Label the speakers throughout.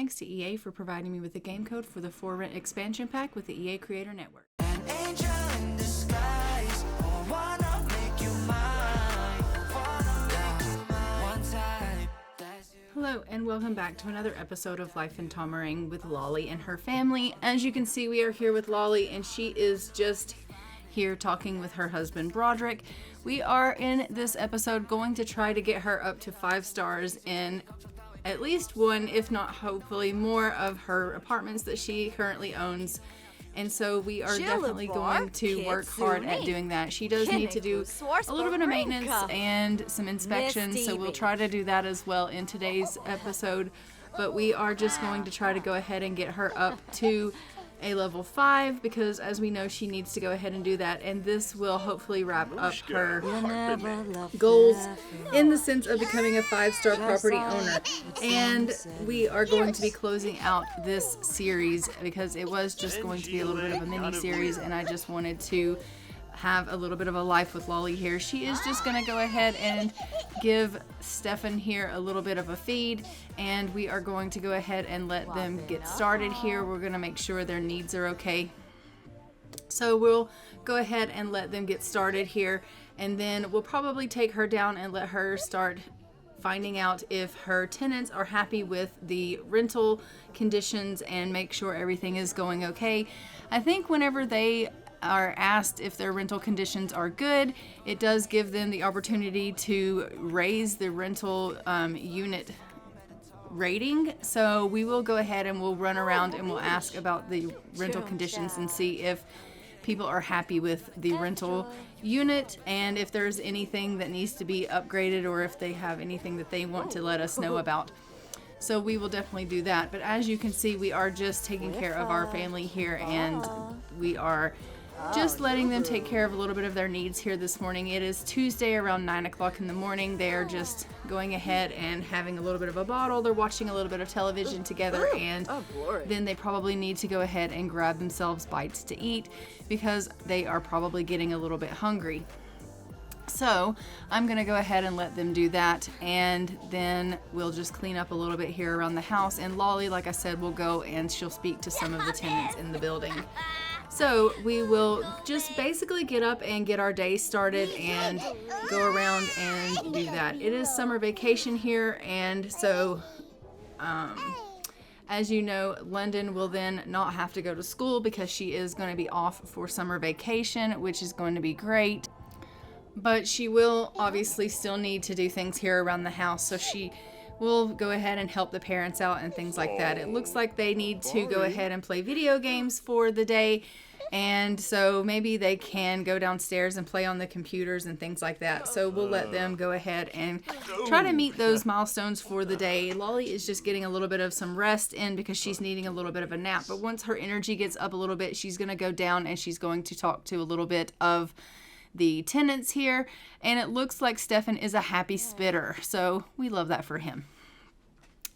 Speaker 1: thanks to EA for providing me with the game code for the For Rent expansion pack with the EA Creator Network.
Speaker 2: An angel in disguise, wanna make you mine, one time, that's you.
Speaker 1: Hello and welcome back to another episode of Life in Tomarang with Lollie and her family. As you can see, we are here with Lollie and she is just here talking with her husband Broderick. We are in this episode going to try to get her up to 5 stars in at least one, if not hopefully more, of her apartments that she currently owns. And so we are definitely going to work hard at doing that. She does need to do a little bit of maintenance and some inspections, so we'll try to do that as well in today's episode. But we are just going to try to go ahead and get her up to a level 5 because, as we know, she needs to go ahead and do that. And this will hopefully wrap up her goals in the sense of becoming a 5-star property owner. And we are going to be closing out this series because it was just going to be a little bit of a mini series, and I just wanted to have a little bit of a life with Lollie here. She is just going to go ahead and give Stefan here a little bit of a feed, and we are going to go ahead and let them get started here. We're going to make sure their needs are okay. So we'll go ahead and let them get started here, and then we'll probably take her down and let her start finding out if her tenants are happy with the rental conditions and make sure everything is going okay. I think whenever they are asked if their rental conditions are good, it does give them the opportunity to raise the rental unit rating. So we will go ahead and we'll run around and we'll ask about the rental conditions and see if people are happy with the rental unit and if there's anything that needs to be upgraded or if they have anything that they want to let us know about. So we will definitely do that. But as you can see, we are just taking care of our family here, and we are just letting them take care of a little bit of their needs here this morning. It is Tuesday around 9 o'clock in the morning. They are just going ahead and having a little bit of a bottle. They're watching a little bit of television together, and then they probably need to go ahead and grab themselves bites to eat because they are probably getting a little bit hungry. So I'm going to go ahead and let them do that, and then we'll just clean up a little bit here around the house. And Lollie, like I said, will go and she'll speak to some of the tenants in the building. So we will just basically get up and get our day started and go around and do that. It is summer vacation here, and so as you know, London will then not have to go to school because she is going to be off for summer vacation, which is going to be great. But she will obviously still need to do things here around the house, so she will go ahead and help the parents out and things like that. It looks like they need to go ahead and play video games for the day, and so maybe they can go downstairs and play on the computers and things like that. So we'll let them go ahead and try to meet those milestones for the day. Lollie is just getting a little bit of some rest in because she's needing a little bit of a nap, but once her energy gets up a little bit, she's going to go down and she's going to talk to a little bit of the tenants here, and it looks like Stefan is a happy spitter, so we love that for him.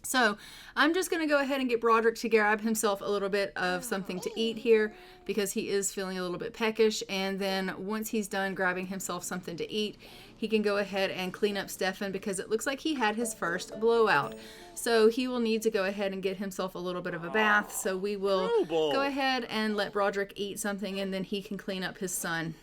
Speaker 1: So I'm just going to go ahead and get Broderick to grab himself a little bit of something to eat here because he is feeling a little bit peckish, and then once he's done grabbing himself something to eat, he can go ahead and clean up Stefan because it looks like he had his first blowout. So he will need to go ahead and get himself a little bit of a bath, so we will go ahead and let Broderick eat something, and then he can clean up his son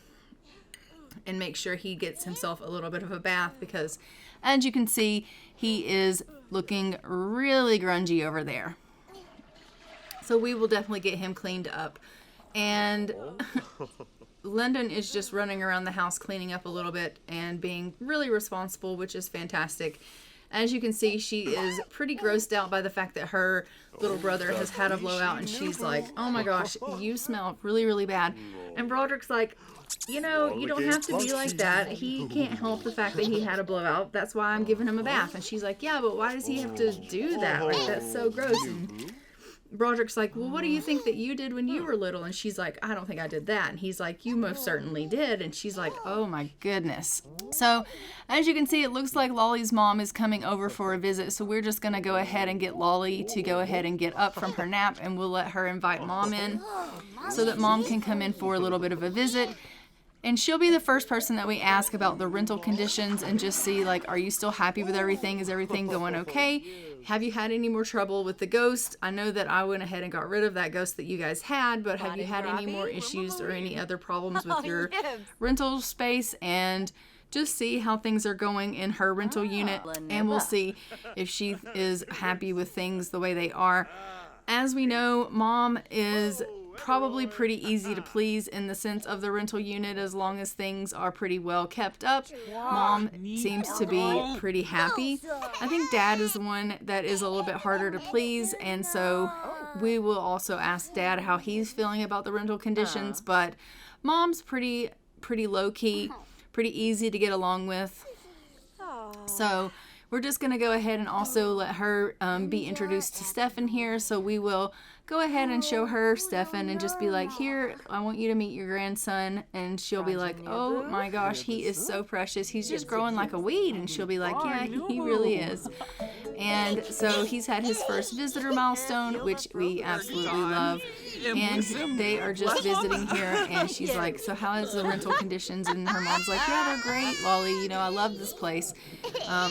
Speaker 1: and make sure he gets himself a little bit of a bath because, as you can see, he is looking really grungy over there. So we will definitely get him cleaned up. And London is just running around the house cleaning up a little bit and being really responsible, which is fantastic. As you can see, she is pretty grossed out by the fact that her little brother has had a blowout, and she's like, oh my gosh, you smell really, really bad. And Broderick's like, you know, you don't have to be like that. He can't help the fact that he had a blowout. That's why I'm giving him a bath. And she's like, yeah, but why does he have to do that? Like, that's so gross. And Broderick's like, well, what do you think that you did when you were little? And she's like, I don't think I did that. And he's like, you most certainly did. And she's like, oh my goodness. So as you can see, it looks like Lollie's mom is coming over for a visit. So we're just going to go ahead and get Lollie to go ahead and get up from her nap, and we'll let her invite mom in so that mom can come in for a little bit of a visit. And she'll be the first person that we ask about the rental conditions and just see, like, are you still happy with everything? Is everything going okay? Have you had any more trouble with the ghost? I know that I went ahead and got rid of that ghost that you guys had, but have you had any more issues or any other problems with your rental space? And just see how things are going in her rental unit, and we'll see if she is happy with things the way they are. As we know, Mom is probably pretty easy to please in the sense of the rental unit as long as things are pretty well kept up. Mom seems to be pretty happy. I think Dad is the one that is a little bit harder to please, and so we will also ask Dad how he's feeling about the rental conditions, but Mom's pretty low-key, pretty easy to get along with. So we're just going to go ahead and also let her be introduced to Stefan here. So we will go ahead and show her Stefan and just be like, here, I want you to meet your grandson. And she'll be like, oh my gosh, he is so precious. He's just growing like a weed. And she'll be like, yeah, he really is. And so he's had his first visitor milestone, which we absolutely love. And they are just visiting here, and she's like, so how is the rental conditions? And her mom's like, yeah, they're great, Lollie. You know, I love this place.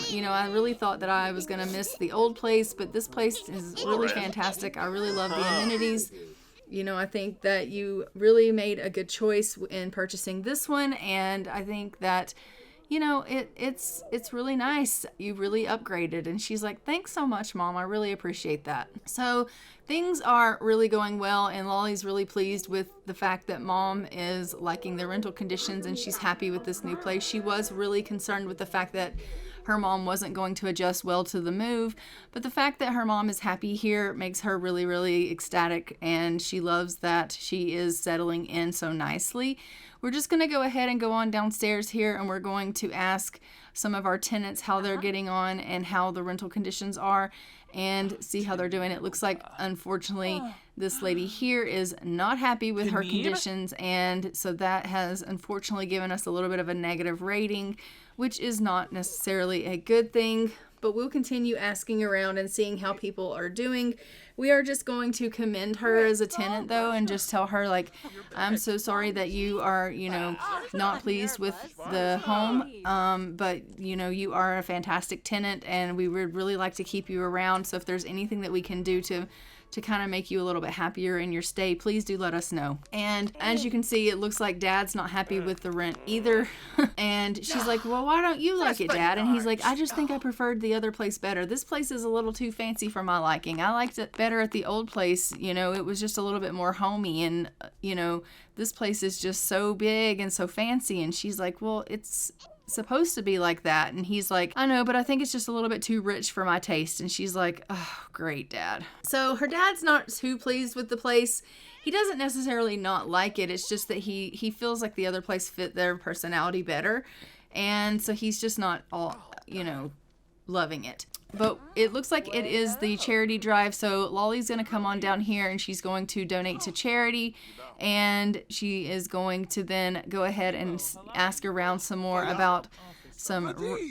Speaker 1: You know, I really thought that I was going to miss the old place, but this place is really fantastic. I really love the amenities. You know, I think that you really made a good choice in purchasing this one, and I think that, you know, it's really nice. You really upgraded. And she's like, thanks so much, Mom. I really appreciate that. So things are really going well, and Lollie's really pleased with the fact that Mom is liking the rental conditions and she's happy with this new place. She was really concerned with the fact that her mom wasn't going to adjust well to the move, but the fact that her mom is happy here makes her really, really ecstatic, and she loves that she is settling in so nicely. We're just going to go ahead and go on downstairs here, and we're going to ask some of our tenants how they're getting on and how the rental conditions are and see how they're doing. It looks like, unfortunately, this lady here is not happy with her conditions, and so that has unfortunately given us a little bit of a negative rating, which is not necessarily a good thing, but we'll continue asking around and seeing how people are doing. We are just going to commend her as a tenant, though, and just tell her, like, I'm so sorry that you are, you know, not pleased with the home, but, you know, you are a fantastic tenant, and we would really like to keep you around. So if there's anything that we can do to kind of make you a little bit happier in your stay, please do let us know. And as you can see, it looks like Dad's not happy with the rent either. And she's like, well, why don't you like it, Dad? And he's like, I just think I preferred the other place better. This place is a little too fancy for my liking. I liked it better at the old place. You know, it was just a little bit more homey, and, you know, this place is just so big and so fancy. And she's like, well, it's supposed to be like that. And he's like, I know, but I think it's just a little bit too rich for my taste. And she's like, oh, great, Dad. So her dad's not too pleased with the place. He doesn't necessarily not like it. It's just that he feels like the other place fit their personality better. And so he's just not all, you know, loving it. But it looks like it is the charity drive, so Lollie's going to come on down here and she's going to donate to charity, and she is going to then go ahead and ask around some more about some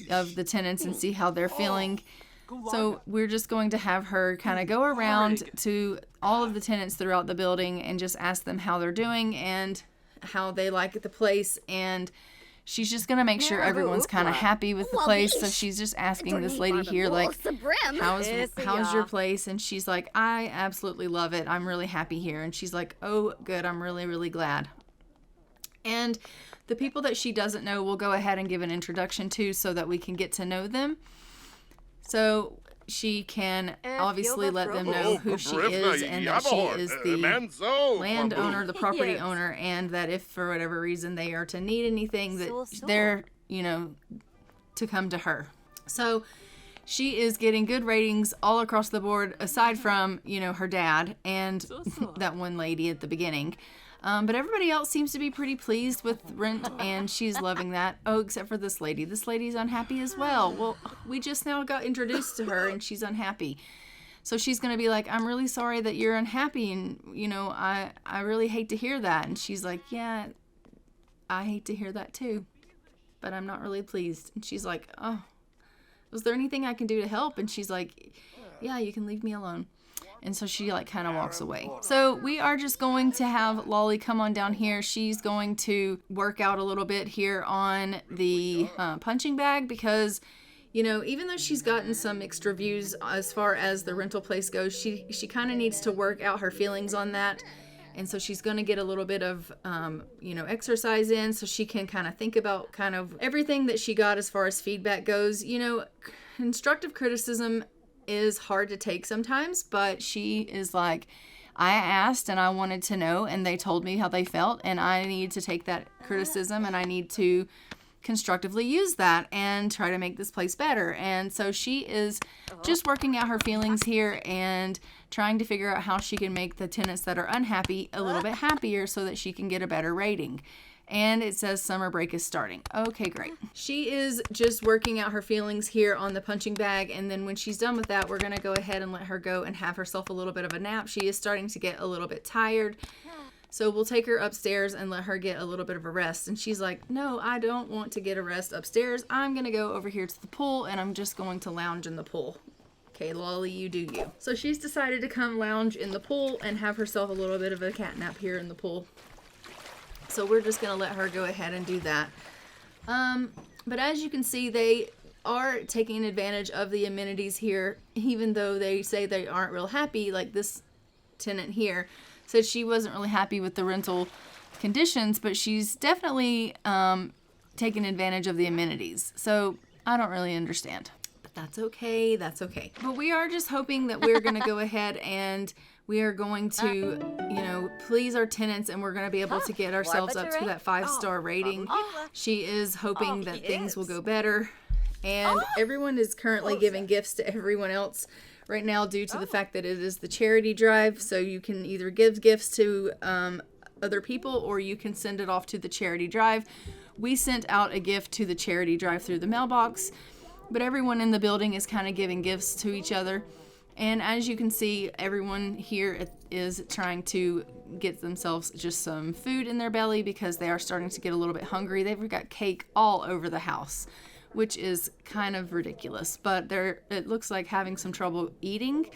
Speaker 1: of the tenants and see how they're feeling. So we're just going to have her kind of go around to all of the tenants throughout the building and just ask them how they're doing and how they like the place, and she's just going to make sure everyone's kind of happy with the place. So she's just asking this lady here, like, how's your place? And she's like, I absolutely love it. I'm really happy here. And she's like, oh, good. I'm really, really glad. And the people that she doesn't know, we'll go ahead and give an introduction to so that we can get to know them. So she can obviously let them know who she is and that she is the landowner, the property owner, and that if for whatever reason they are to need anything, that they're, you know, to come to her. So she is getting good ratings all across the board, aside from, you know, her dad and that one lady at the beginning. But everybody else seems to be pretty pleased with rent, and she's loving that. Oh, except for this lady. This lady's unhappy as well. Well, we just now got introduced to her, and she's unhappy. So she's going to be like, I'm really sorry that you're unhappy, and, you know, I really hate to hear that. And she's like, yeah, I hate to hear that too, but I'm not really pleased. And she's like, oh, was there anything I can do to help? And she's like, yeah, you can leave me alone. And so she like kind of walks away. So we are just going to have Lollie come on down here. She's going to work out a little bit here on the punching bag because, you know, even though she's gotten some mixed reviews as far as the rental place goes, she kind of needs to work out her feelings on that. And so she's going to get a little bit of, you know, exercise in so she can kind of think about kind of everything that she got as far as feedback goes. You know, constructive criticism is hard to take sometimes, but she is like, I asked and I wanted to know and they told me how they felt and I need to take that criticism and I need to constructively use that and try to make this place better. And so she is just working out her feelings here and trying to figure out how she can make the tenants that are unhappy a little bit happier so that she can get a better rating. And it says summer break is starting. Okay, great. She is just working out her feelings here on the punching bag. And then when she's done with that, we're going to go ahead and let her go and have herself a little bit of a nap. She is starting to get a little bit tired. So we'll take her upstairs and let her get a little bit of a rest. And she's like, no, I don't want to get a rest upstairs. I'm going to go over here to the pool and I'm just going to lounge in the pool. Okay, Lollie, you do you. So she's decided to come lounge in the pool and have herself a little bit of a cat nap here in the pool. So we're just going to let her go ahead and do that. But as you can see, they are taking advantage of the amenities here, even though they say they aren't real happy. Like this tenant here said she wasn't really happy with the rental conditions, but she's definitely taking advantage of the amenities. So I don't really understand. But that's okay. That's okay. But we are just hoping that we're going to go ahead and we are going to, you know, please our tenants and we're going to be able to get ourselves up to that 5-star rating. She is hoping that things will go better. And everyone is currently giving gifts to everyone else right now due to the fact that it is the charity drive. So you can either give gifts to other people or you can send it off to the charity drive. We sent out a gift to the charity drive through the mailbox, but everyone in the building is kind of giving gifts to each other. And as you can see, everyone here is trying to get themselves just some food in their belly because they are starting to get a little bit hungry. They've got cake all over the house, which is kind of ridiculous, but it looks like having some trouble eating.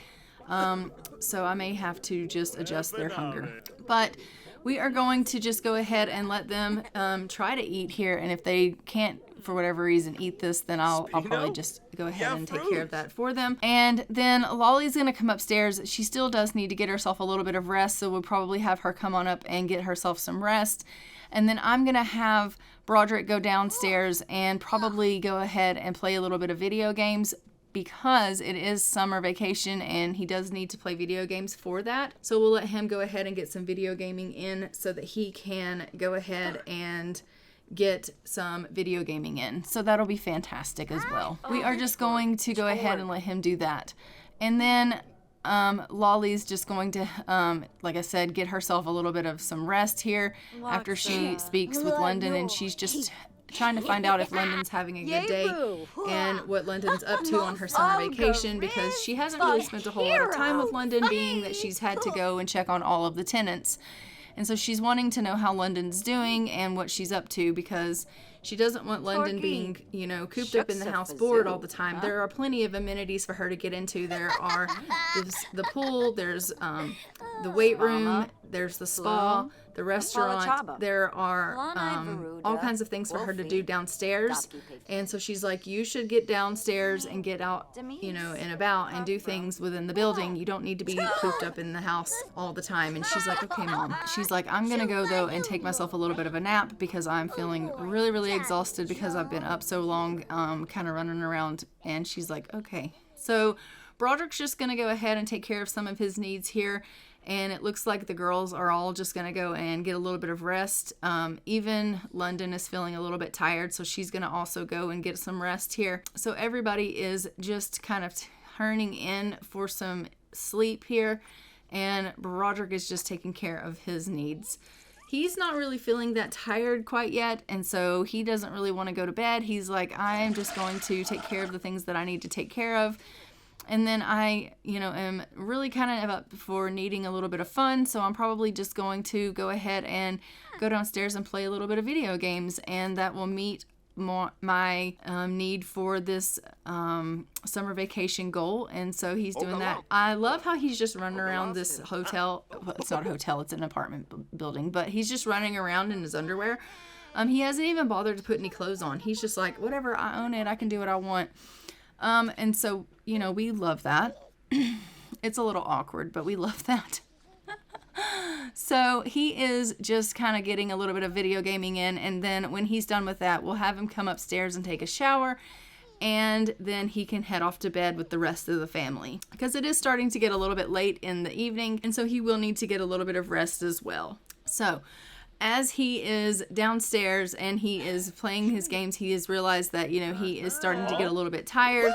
Speaker 1: So I may have to just adjust their hunger. But we are going to just go ahead and let them try to eat here. And if they can't, for whatever reason, eat this, then I'll probably just go ahead and take care of that for them. And then Lollie's going to come upstairs. She still does need to get herself a little bit of rest, so we'll probably have her come on up and get herself some rest. And then I'm going to have Broderick go downstairs and probably go ahead and play a little bit of video games because it is summer vacation and he does need to play video games for that. So we'll let him go ahead and get some video gaming in so that he can go ahead and get some video gaming in. So that'll be fantastic as well. We are just going to go ahead and let him do that. And then Lollie's just going to, like I said, get herself a little bit of some rest here after she speaks with London, and she's just trying to find out if London's having a good day and what London's up to on her summer vacation, because she hasn't really spent a whole lot of time with London, being that she's had to go and check on all of the tenants. And so she's wanting to know how London's doing and what she's up to, because she doesn't want London being, you know, cooped up in the house bored all the time. There are plenty of amenities for her to get into. There are the pool, there's the weight room, there's the spa, the restaurant. There are all kinds of things for her to do downstairs. And so she's like, you should get downstairs and get out, you know, and about and do things within the building. You don't need to be cooped up in the house all the time. And she's like, okay, Mom. She's like, I'm going to go, though, and take myself a little bit of a nap because I'm feeling really, really exhausted because I've been up so long, kind of running around. And she's like, okay. So Broderick's just going to go ahead and take care of some of his needs here. And it looks like the girls are all just going to go and get a little bit of rest. Even London is feeling a little bit tired, so she's going to also go and get some rest here. So everybody is just kind of turning in for some sleep here. And Broderick is just taking care of his needs. He's not really feeling that tired quite yet, and so he doesn't really want to go to bed. He's like, I'm just going to take care of the things that I need to take care of. And then I, you know, am really kind of up for needing a little bit of fun, so I'm probably just going to go ahead and go downstairs and play a little bit of video games, and that will meet my need for this summer vacation goal, and so he's doing that. I love how he's just running around this hotel. Well, it's not a hotel, it's an apartment building, but he's just running around in his underwear. He hasn't even bothered to put any clothes on. He's just like, whatever, I own it, I can do what I want. And so, you know, we love that. It's a little awkward, but we love that. So he is just kind of getting a little bit of video gaming in, and then when he's done with that, we'll have him come upstairs and take a shower, and then he can head off to bed with the rest of the family, because it is starting to get a little bit late in the evening, and so he will need to get a little bit of rest as well. So as he is downstairs and he is playing his games, he has realized that, you know, he is starting to get a little bit tired,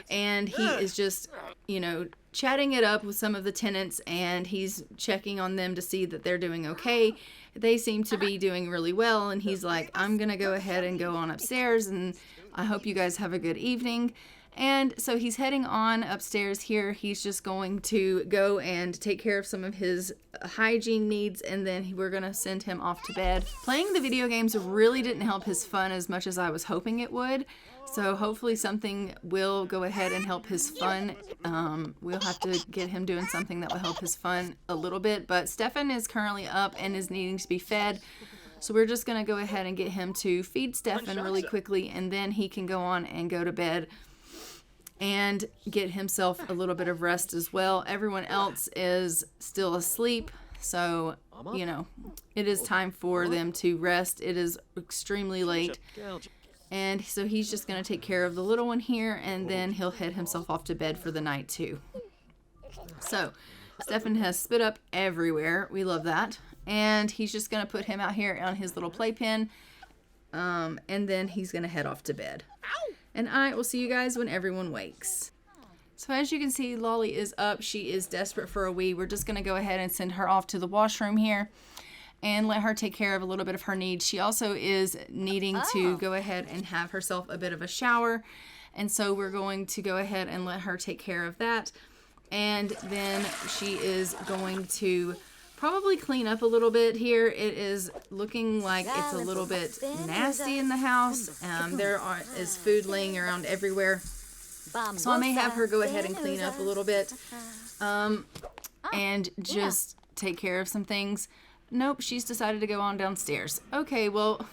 Speaker 1: and he is just, you know, chatting it up with some of the tenants, and he's checking on them to see that they're doing okay. They seem to be doing really well, and he's like, I'm gonna go ahead and go on upstairs, and I hope you guys have a good evening. And so he's heading on upstairs here. He's just going to go and take care of some of his hygiene needs, and then we're going to send him off to bed. Playing the video games really didn't help his fun as much as I was hoping it would. So hopefully something will go ahead and help his fun. We'll have to get him doing something that will help his fun a little bit. But Stefan is currently up and is needing to be fed. So we're just going to go ahead and get him to feed Stefan really quickly, and then he can go on and go to bed and get himself a little bit of rest as well. Everyone else is still asleep, so, you know, it is time for them to rest. It is extremely late, and so he's just going to take care of the little one here, and then he'll head himself off to bed for the night too. So Stefan has spit up everywhere. We love that. And he's just going to put him out here on his little playpen, and then he's going to head off to bed. And I will see you guys when everyone wakes. So as you can see, Lollie is up. She is desperate for a wee. We're just going to go ahead and send her off to the washroom here and let her take care of a little bit of her needs. She also is needing to go ahead and have herself a bit of a shower. And so we're going to go ahead and let her take care of that. And then she is going to probably clean up a little bit here. It is looking like it's a little bit nasty in the house. There is food laying around everywhere. So I may have her go ahead and clean up a little bit and just take care of some things. Nope, she's decided to go on downstairs. Okay, well,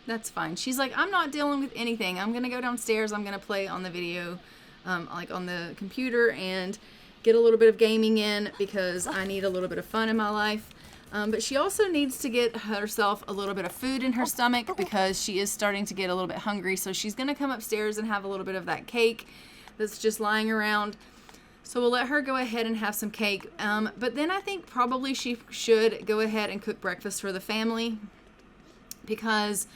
Speaker 1: that's fine. She's like, I'm not dealing with anything. I'm going to go downstairs. I'm going to play on the video, like on the computer, and get a little bit of gaming in because I need a little bit of fun in my life. But she also needs to get herself a little bit of food in her stomach because she is starting to get a little bit hungry. So she's going to come upstairs and have a little bit of that cake that's just lying around. So we'll let her go ahead and have some cake. But then I think probably she should go ahead and cook breakfast for the family because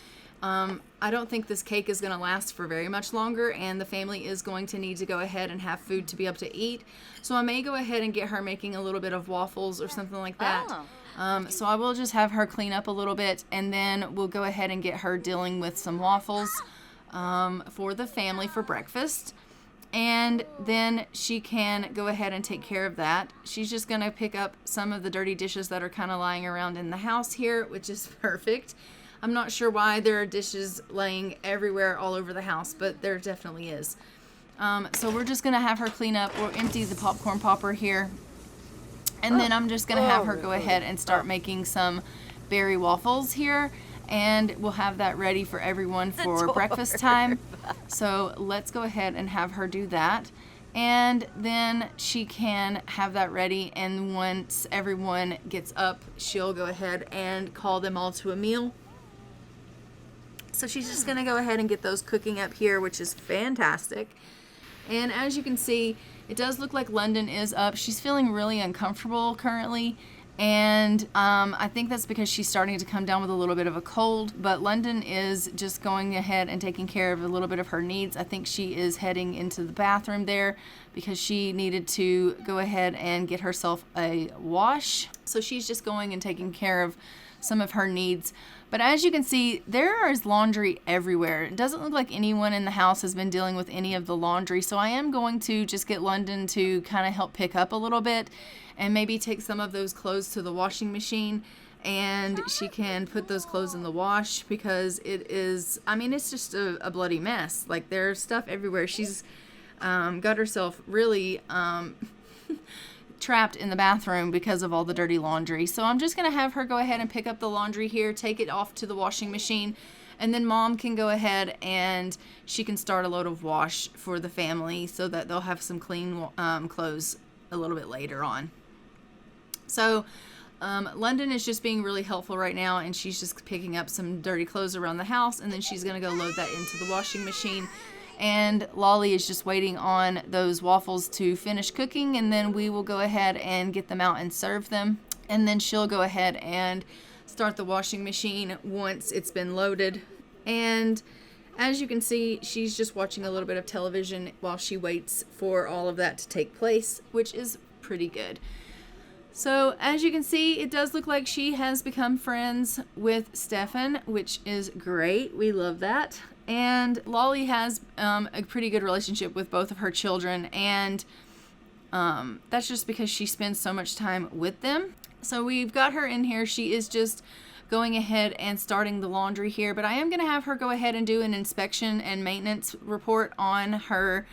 Speaker 1: I don't think this cake is going to last for very much longer, and the family is going to need to go ahead and have food to be able to eat. So I may go ahead and get her making a little bit of waffles or something like that. So I will just have her clean up a little bit, and then we'll go ahead and get her dealing with some waffles for the family for breakfast. And then she can go ahead and take care of that. She's just going to pick up some of the dirty dishes that are kind of lying around in the house here, which is perfect. I'm not sure why there are dishes laying everywhere all over the house, but there definitely is. So we're just going to have her clean up or empty the popcorn popper here. And then I'm just going to have her go ahead and start making some berry waffles here. And we'll have that ready for everyone for breakfast time. So let's go ahead and have her do that. And then she can have that ready. And once everyone gets up, she'll go ahead and call them all to a meal. So she's just going to go ahead and get those cooking up here, which is fantastic. And as you can see, it does look like London is up. She's feeling really uncomfortable currently. And I think that's because she's starting to come down with a little bit of a cold. But London is just going ahead and taking care of a little bit of her needs. I think she is heading into the bathroom there because she needed to go ahead and get herself a wash. So she's just going and taking care of some of her needs. But as you can see, there is laundry everywhere. It doesn't look like anyone in the house has been dealing with any of the laundry. So I am going to just get London to kind of help pick up a little bit and maybe take some of those clothes to the washing machine and she can put those clothes in the wash because it is, I mean, it's just a bloody mess. Like, there's stuff everywhere. She's got herself really trapped in the bathroom because of all the dirty laundry. So I'm just going to have her go ahead and pick up the laundry here, take it off to the washing machine, and then Mom can go ahead and she can start a load of wash for the family so that they'll have some clean clothes a little bit later on. So London is just being really helpful right now, and she's just picking up some dirty clothes around the house, and then she's going to go load that into the washing machine. And Lollie is just waiting on those waffles to finish cooking, and then we will go ahead and get them out and serve them. And then she'll go ahead and start the washing machine once it's been loaded. And as you can see, she's just watching a little bit of television while she waits for all of that to take place, which is pretty good. So as you can see, it does look like she has become friends with Stefan, which is great. We love that. And Lollie has a pretty good relationship with both of her children, and that's just because she spends so much time with them. So we've got her in here. She is just going ahead and starting the laundry here, but I am going to have her go ahead and do an inspection and maintenance report on her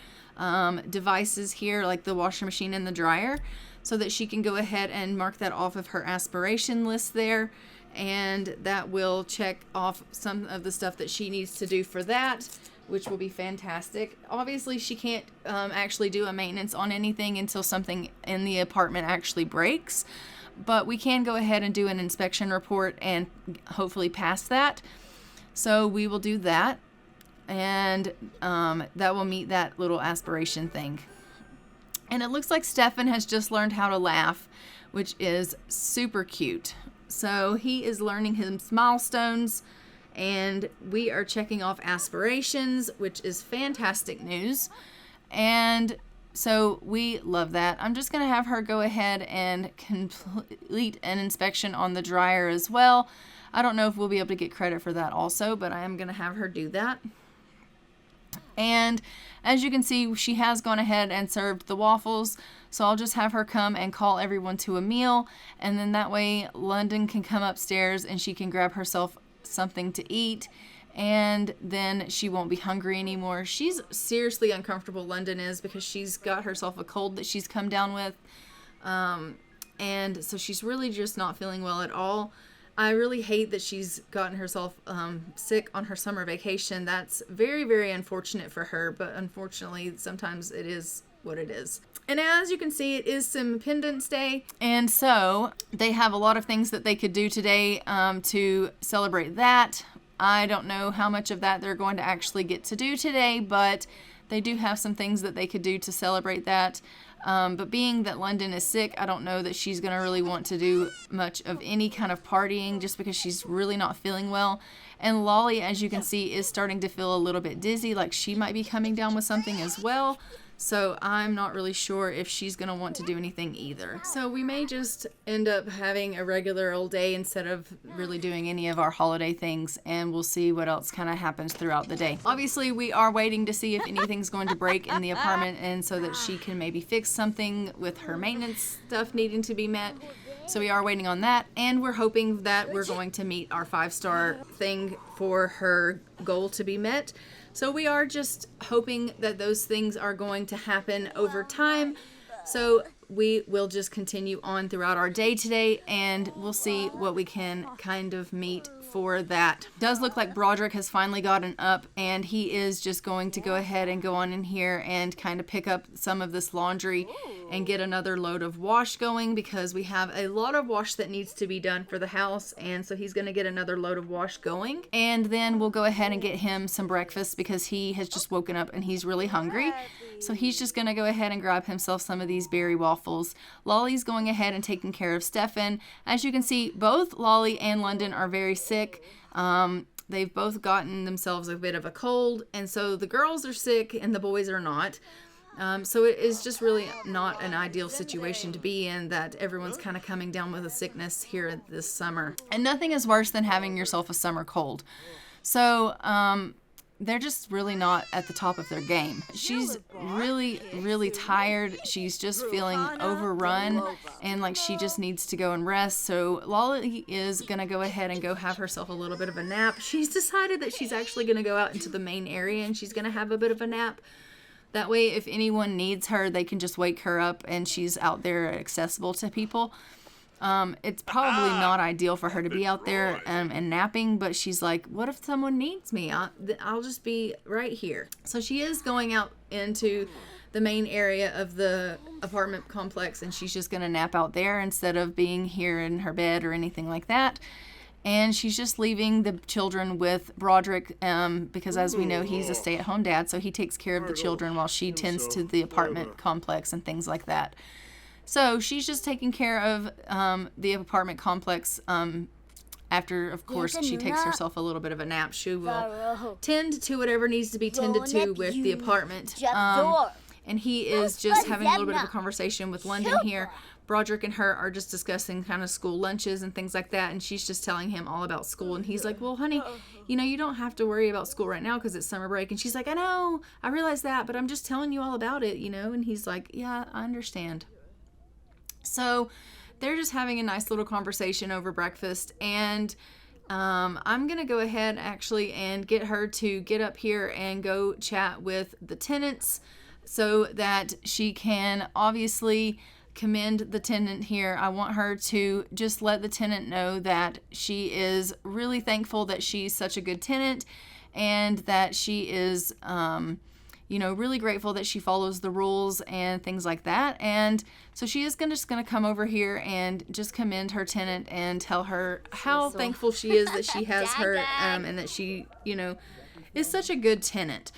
Speaker 1: devices here, like the washer machine and the dryer, so that she can go ahead and mark that off of her aspiration list there. And that will check off some of the stuff that she needs to do for that, which will be fantastic. Obviously, she can't actually do a maintenance on anything until something in the apartment actually breaks, but we can go ahead and do an inspection report and hopefully pass that. So we will do that, and that will meet that little aspiration thing. And it looks like Stefan has just learned how to laugh, which is super cute. So he is learning his milestones, and we are checking off aspirations, which is fantastic news. And so we love that. I'm just going to have her go ahead and complete an inspection on the dryer as well. I don't know if we'll be able to get credit for that also, but I am going to have her do that. And as you can see, she has gone ahead and served the waffles. So I'll just have her come and call everyone to a meal. And then that way London can come upstairs and she can grab herself something to eat. And then she won't be hungry anymore. She's seriously uncomfortable, London is, because she's got herself a cold that she's come down with. And so she's really just not feeling well at all. I really hate that she's gotten herself sick on her summer vacation. That's very, very unfortunate for her, but unfortunately, sometimes it is what it is. And as you can see, it is Independence Day, and so they have a lot of things that they could do today to celebrate that. I don't know how much of that they're going to actually get to do today, but they do have some things that they could do to celebrate that. But being that London is sick, I don't know that she's going to really want to do much of any kind of partying just because she's really not feeling well. And Lollie, as you can see, is starting to feel a little bit dizzy, like she might be coming down with something as well. So I'm not really sure if she's going to want to do anything either. So we may just end up having a regular old day instead of really doing any of our holiday things, and we'll see what else kind of happens throughout the day. Obviously, we are waiting to see if anything's going to break in the apartment, and so that she can maybe fix something with her maintenance stuff needing to be met. So we are waiting on that, and we're hoping that we're going to meet our 5-star thing for her goal to be met. So we are just hoping that those things are going to happen over time. So we will just continue on throughout our day today, and we'll see what we can kind of meet for that. It does look like Broderick has finally gotten up, and he is just going to go ahead and go on in here and kind of pick up some of this laundry and get another load of wash going, because we have a lot of wash that needs to be done for the house, and so he's going to get another load of wash going. And then we'll go ahead and get him some breakfast because he has just woken up and he's really hungry. So he's just going to go ahead and grab himself some of these berry waffles. Lollie's going ahead and taking care of Stefan. As you can see, both Lollie and London are very sick. They've both gotten themselves a bit of a cold, and so the girls are sick and the boys are not. So it is just really not an ideal situation to be in, that everyone's kind of coming down with a sickness here this summer. And nothing is worse than having yourself a summer cold. So they're just really not at the top of their game. She's really, really tired. She's just feeling overrun and like she just needs to go and rest. So Lollie is going to go ahead and go have herself a little bit of a nap. She's decided that she's actually going to go out into the main area and she's going to have a bit of a nap. That way, if anyone needs her, they can just wake her up and she's out there accessible to people. It's probably not ideal for her to be out there and napping, but she's like, what if someone needs me? I'll just be right here. So she is going out into the main area of the apartment complex, and she's just going to nap out there instead of being here in her bed or anything like that. And she's just leaving the children with Broderick because, as we know, he's a stay-at-home dad, so he takes care of the children while she tends to the apartment complex and things like that. So she's just taking care of the apartment complex after, of course, she takes herself a little bit of a nap. She will tend to whatever needs to be tended to with the apartment. And he is just having a little bit of a conversation with London here. Broderick and her are just discussing kind of school lunches and things like that. And she's just telling him all about school. And he's like, well, honey, you don't have to worry about school right now because it's summer break. And she's like, I know, I realize that, but I'm just telling you all about it, And he's like, yeah, I understand. So they're just having a nice little conversation over breakfast, and I'm going to go ahead actually and get her to get up here and go chat with the tenants so that she can obviously commend the tenant here. I want her to just let the tenant know that she is really thankful that she's such a good tenant and that she is really grateful that she follows the rules and things like that. And so she is just going to come over here and just commend her tenant and tell her how thankful she is that she has her and that she, is such a good tenant.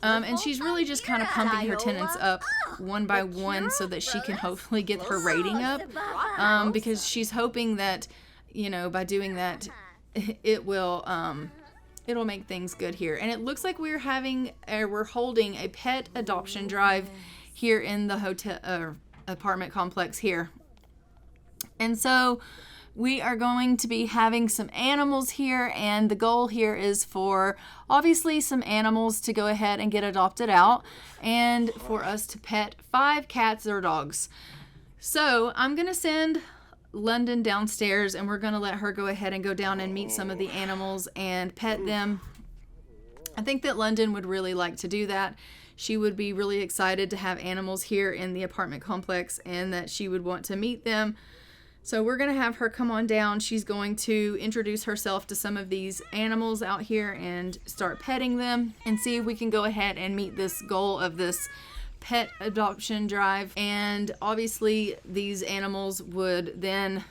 Speaker 1: And she's really just kind of pumping her tenants up one by one so that she can hopefully get her rating up because she's hoping that, by doing that, it will... it'll make things good here. And it looks like we're holding a pet adoption drive here in the hotel apartment complex here. And so we are going to be having some animals here, and the goal here is for obviously some animals to go ahead and get adopted out and for us to pet 5 cats or dogs. So I'm going to send London downstairs and we're going to let her go ahead and go down and meet some of the animals and pet them. I think that London would really like to do that. She would be really excited to have animals here in the apartment complex and that she would want to meet them. So we're going to have her come on down. She's going to introduce herself to some of these animals out here and start petting them and see if we can go ahead and meet this goal of this pet adoption drive. And obviously these animals would then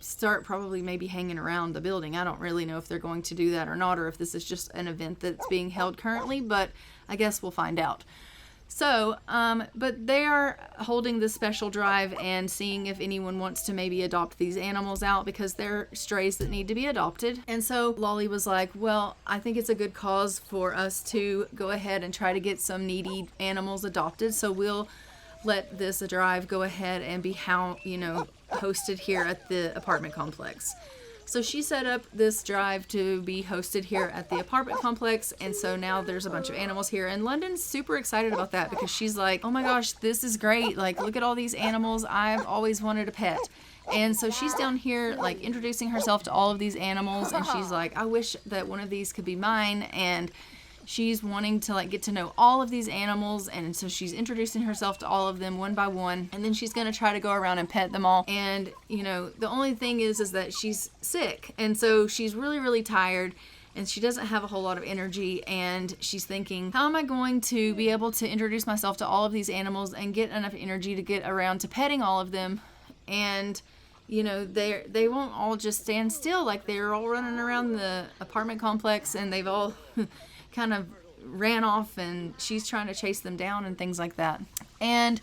Speaker 1: start probably maybe hanging around the building. I don't really know if they're going to do that or not, or if this is just an event that's being held currently, but I guess we'll find out. So, but they are holding this special drive and seeing if anyone wants to maybe adopt these animals out because they're strays that need to be adopted. And so Lollie was like, well, I think it's a good cause for us to go ahead and try to get some needy animals adopted. So we'll let this drive go ahead and be hosted here at the apartment complex. So she set up this drive to be hosted here at the apartment complex, and so now there's a bunch of animals here, and London's super excited about that because she's like, oh my gosh, this is great, like look at all these animals I've always wanted a pet. And so she's down here like introducing herself to all of these animals, and she's like, I wish that one of these could be mine. And she's wanting to like get to know all of these animals, and so she's introducing herself to all of them one by one, and then she's going to try to go around and pet them all. And the only thing is that she's sick, and so she's really, really tired, and she doesn't have a whole lot of energy, and she's thinking, how am I going to be able to introduce myself to all of these animals and get enough energy to get around to petting all of them? And they won't all just stand still. Like, they're all running around the apartment complex, and they've all kind of ran off, and she's trying to chase them down and things like that. And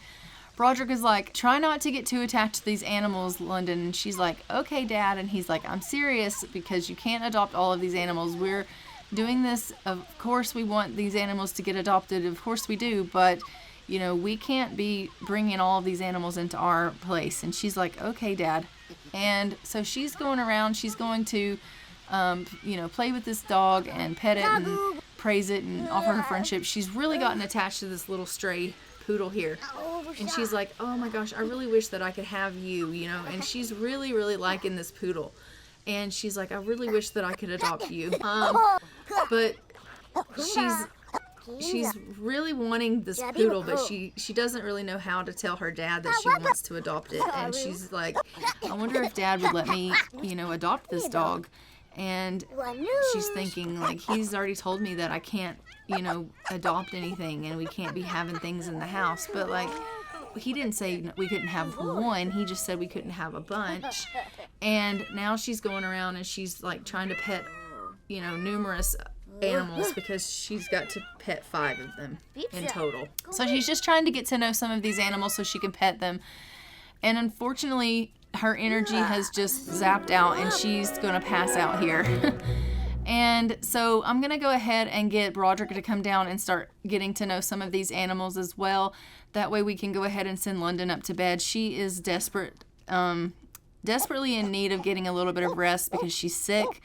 Speaker 1: Broderick is like, try not to get too attached to these animals, London. And she's like, okay, Dad. And he's like, I'm serious because you can't adopt all of these animals. We're doing this. Of course we want these animals to get adopted. Of course we do. But, we can't be bringing all of these animals into our place. And she's like, okay, Dad. And so she's going around. She's going to play with this dog and pet it and praise it and offer her friendship. She's really gotten attached to this little stray poodle here. And she's like, oh my gosh, I really wish that I could have you, and she's really, really liking this poodle. And she's like, I really wish that I could adopt you. But she's really wanting this poodle, but she doesn't really know how to tell her dad that she wants to adopt it. And she's like, I wonder if dad would let me, adopt this dog. And she's thinking, like, he's already told me that I can't, adopt anything and we can't be having things in the house. But, like, he didn't say we couldn't have one. He just said we couldn't have a bunch. And now she's going around and she's, like, trying to pet, numerous animals because she's got to pet 5 of them in total. So she's just trying to get to know some of these animals so she can pet them. And unfortunately, her energy has just zapped out and she's going to pass out here. And so I'm going to go ahead and get Broderick to come down and start getting to know some of these animals as well. That way we can go ahead and send London up to bed. She is desperately in need of getting a little bit of rest because she's sick.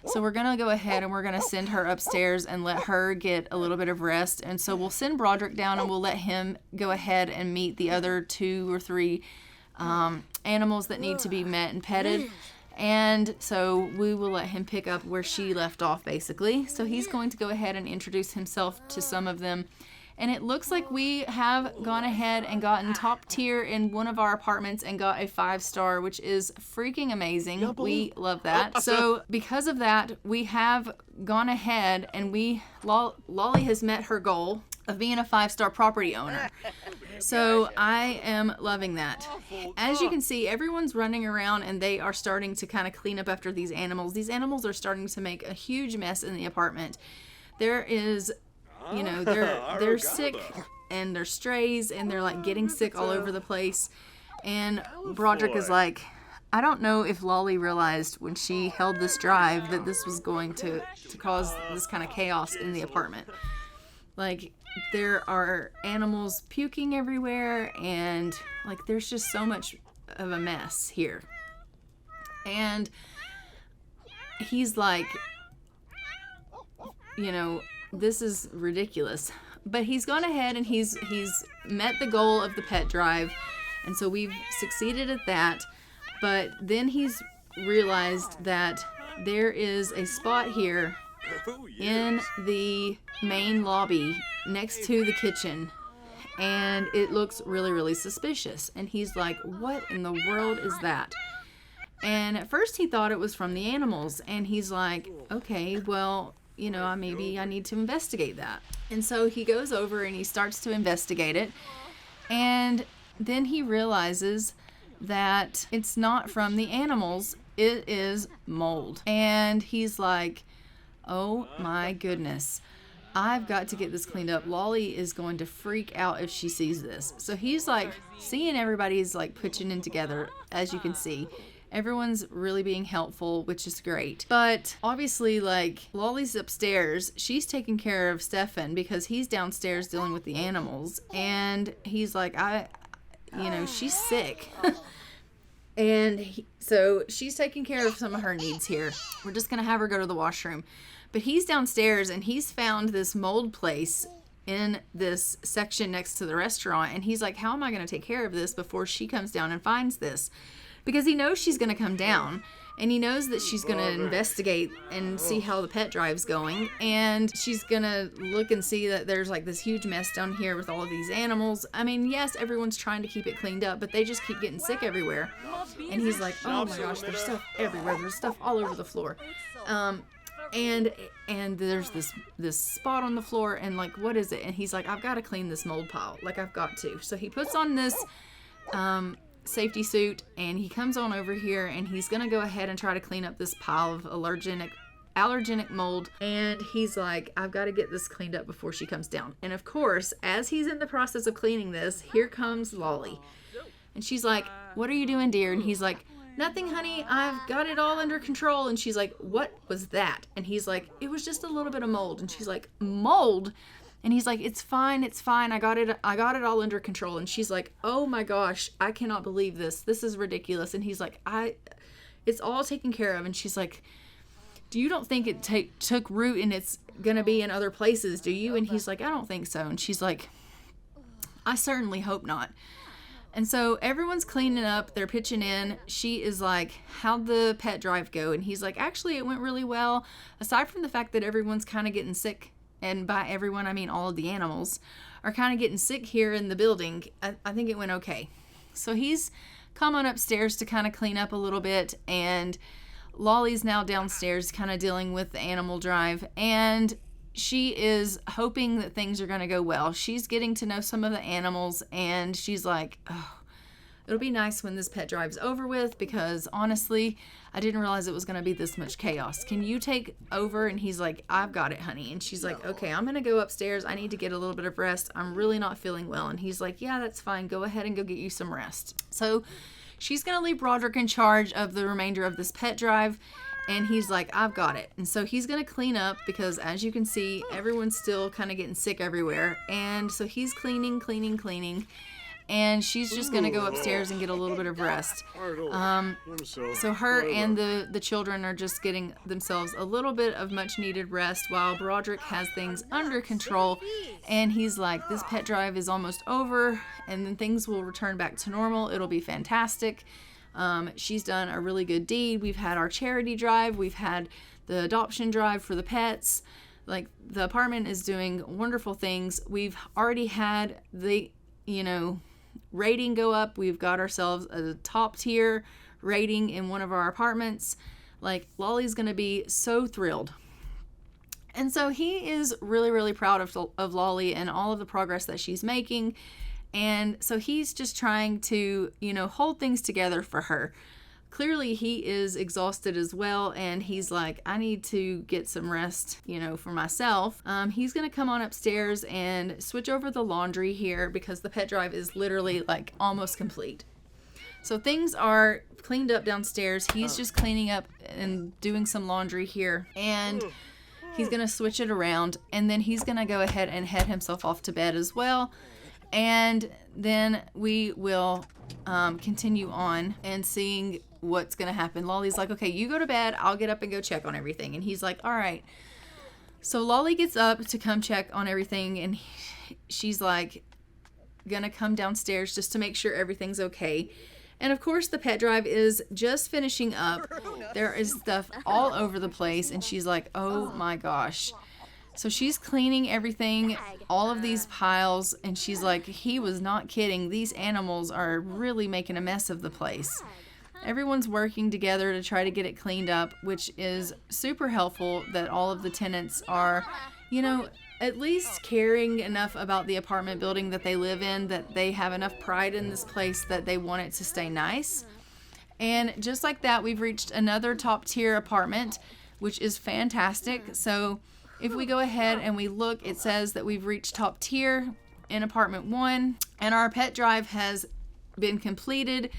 Speaker 1: So we're going to go ahead and we're going to send her upstairs and let her get a little bit of rest. And so we'll send Broderick down and we'll let him go ahead and meet the other 2 or 3 animals that need to be met and petted. And so we will let him pick up where she left off, basically. So he's going to go ahead and introduce himself to some of them. And it looks like we have gone ahead and gotten top tier in one of our apartments and got a 5-star, which is freaking amazing. We love that. So because of that, we have gone ahead and Lollie has met her goal of being a 5-star property owner. So I am loving that. As you can see, everyone's running around and they are starting to kind of clean up after these animals. These animals are starting to make a huge mess in the apartment. There is, they're sick and they're strays and they're like getting sick all over the place. And Broderick is like, I don't know if Lollie realized when she held this drive that this was going to cause this kind of chaos in the apartment. Like, there are animals puking everywhere and like there's just so much of a mess here. And he's like, this is ridiculous. But he's gone ahead and he's met the goal of the pet drive. And so we've succeeded at that. But then he's realized that there is a spot here in the main lobby next to the kitchen, and it looks really, really suspicious. And he's like, what in the world is that? And at first he thought it was from the animals, and he's like, okay, well, maybe I need to investigate that. And so he goes over and he starts to investigate it, and then he realizes that it's not from the animals, it is mold. And he's like, oh my goodness, I've got to get this cleaned up. Lollie is going to freak out if she sees this. So he's like seeing everybody's like pitching in together. As you can see, everyone's really being helpful, which is great. But obviously, like, Lollie's upstairs, she's taking care of Stefan because he's downstairs dealing with the animals. And he's like, she's sick. And so she's taking care of some of her needs here. We're just going to have her go to the washroom. But he's downstairs and he's found this mold place in this section next to the restaurant. And he's like, how am I going to take care of this before she comes down and finds this? Because he knows she's going to come down. And he knows that she's going to investigate and see how the pet drive's going. And she's going to look and see that there's like this huge mess down here with all of these animals. I mean, yes, everyone's trying to keep it cleaned up, but they just keep getting sick everywhere. And he's like, oh my gosh, there's stuff everywhere. There's stuff all over the floor. And there's this spot on the floor, and like, what is it? And he's like, I've got to clean this mold pile. Like, I've got to. So he puts on this safety suit, and he comes on over here, and he's gonna go ahead and try to clean up this pile of allergenic mold. And he's like, I've got to get this cleaned up before she comes down. And of course, as he's in the process of cleaning this, here comes Lollie. And she's like, what are you doing, dear? And he's like, nothing, honey, I've got it all under control. And she's like, what was that? And he's like, it was just a little bit of mold. And she's like, mold? And he's like, it's fine, I got it all under control. And she's like, oh my gosh, I cannot believe this is ridiculous. And he's like, it's all taken care of. And she's like, you don't think it took root and it's going to be in other places, do you? And he's like, I don't think so. And she's like, I certainly hope not. And so everyone's cleaning up, they're pitching in. She is like, how'd the pet drive go? And he's like, actually, it went really well. Aside from the fact that everyone's kind of getting sick, and by everyone, I mean all of the animals, are kind of getting sick here in the building, I think it went okay. So he's come on upstairs to kind of clean up a little bit, and Lollie's now downstairs kind of dealing with the animal drive, and she is hoping that things are going to go well. She's getting to know some of the animals, and she's like, oh, it'll be nice when this pet drive's over with, because honestly, I didn't realize it was going to be this much chaos. Can you take over? And he's like, I've got it, honey. And she's like, okay, I'm going to go upstairs. I need to get a little bit of rest. I'm really not feeling well. And he's like, yeah, that's fine. Go ahead and go get you some rest. So she's going to leave Broderick in charge of the remainder of this pet drive. And he's like, I've got it. And so he's going to clean up, because as you can see, everyone's still kind of getting sick everywhere. And so he's cleaning. And she's just going to go upstairs and get a little bit of rest. So her and the children are just getting themselves a little bit of much needed rest, while Broderick has things under control. And he's like, this pet drive is almost over, and then things will return back to normal. It'll be fantastic. She's done a really good deed. We've had our charity drive. We've had the adoption drive for the pets. Like, the apartment is doing wonderful things. We've already had the, rating go up. We've got ourselves a top tier rating in one of our apartments. Like, Lollie's going to be so thrilled. And so he is really, really proud of Lollie and all of the progress that she's making. And so he's just trying to, hold things together for her. Clearly he is exhausted as well, and he's like, I need to get some rest, for myself. He's going to come on upstairs and switch over the laundry here, because the pet drive is literally like almost complete. So things are cleaned up downstairs. He's just cleaning up and doing some laundry here, and he's going to switch it around, and then he's going to go ahead and head himself off to bed as well. And then we will continue on and seeing what's going to happen. Lollie's like, okay, you go to bed. I'll get up and go check on everything. And he's like, all right. So Lollie gets up to come check on everything. And she's like, going to come downstairs just to make sure everything's okay. And of course, the pet drive is just finishing up. There is stuff all over the place. And she's like, oh my gosh. So she's cleaning everything, all of these piles, and she's like, he was not kidding. These animals are really making a mess of the place. Everyone's working together to try to get it cleaned up, which is super helpful that all of the tenants are, at least caring enough about the apartment building that they live in, that they have enough pride in this place that they want it to stay nice. And just like that, we've reached another top tier apartment, which is fantastic. So if we go ahead and we look, it says that we've reached top tier in apartment 1, and our pet drive has been completed.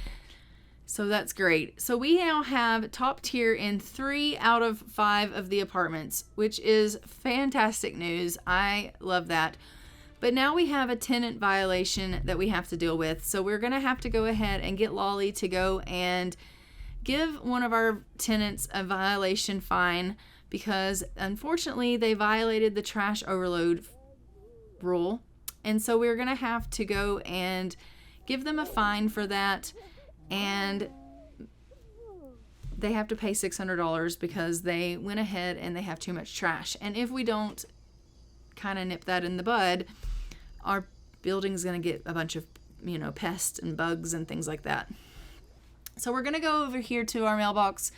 Speaker 1: So that's great. So we now have top tier in 3 out of 5 of the apartments, which is fantastic news. I love that. But now we have a tenant violation that we have to deal with. So we're going to have to go ahead and get Lollie to go and give one of our tenants a violation fine, because unfortunately they violated the trash overload rule. And so we're going to have to go and give them a fine for that. And they have to pay $600 because they went ahead and they have too much trash. And if we don't kind of nip that in the bud, our building's going to get a bunch of, pests and bugs and things like that. So we're going to go over here to our mailbox,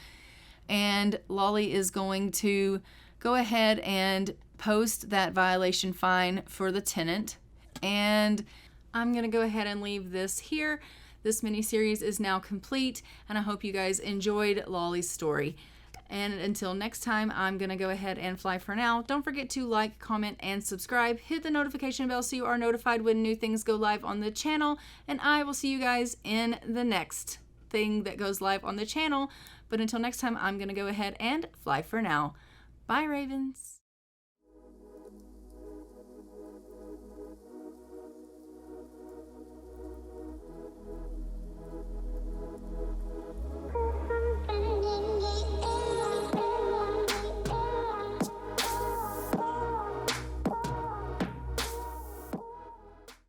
Speaker 1: and Lollie is going to go ahead and post that violation fine for the tenant. And I'm going to go ahead and leave this here. This mini-series is now complete, and I hope you guys enjoyed Lollie's story. And until next time, I'm going to go ahead and fly for now. Don't forget to like, comment, and subscribe. Hit the notification bell so you are notified when new things go live on the channel. And I will see you guys in the next thing that goes live on the channel. But until next time, I'm going to go ahead and fly for now. Bye, Ravens.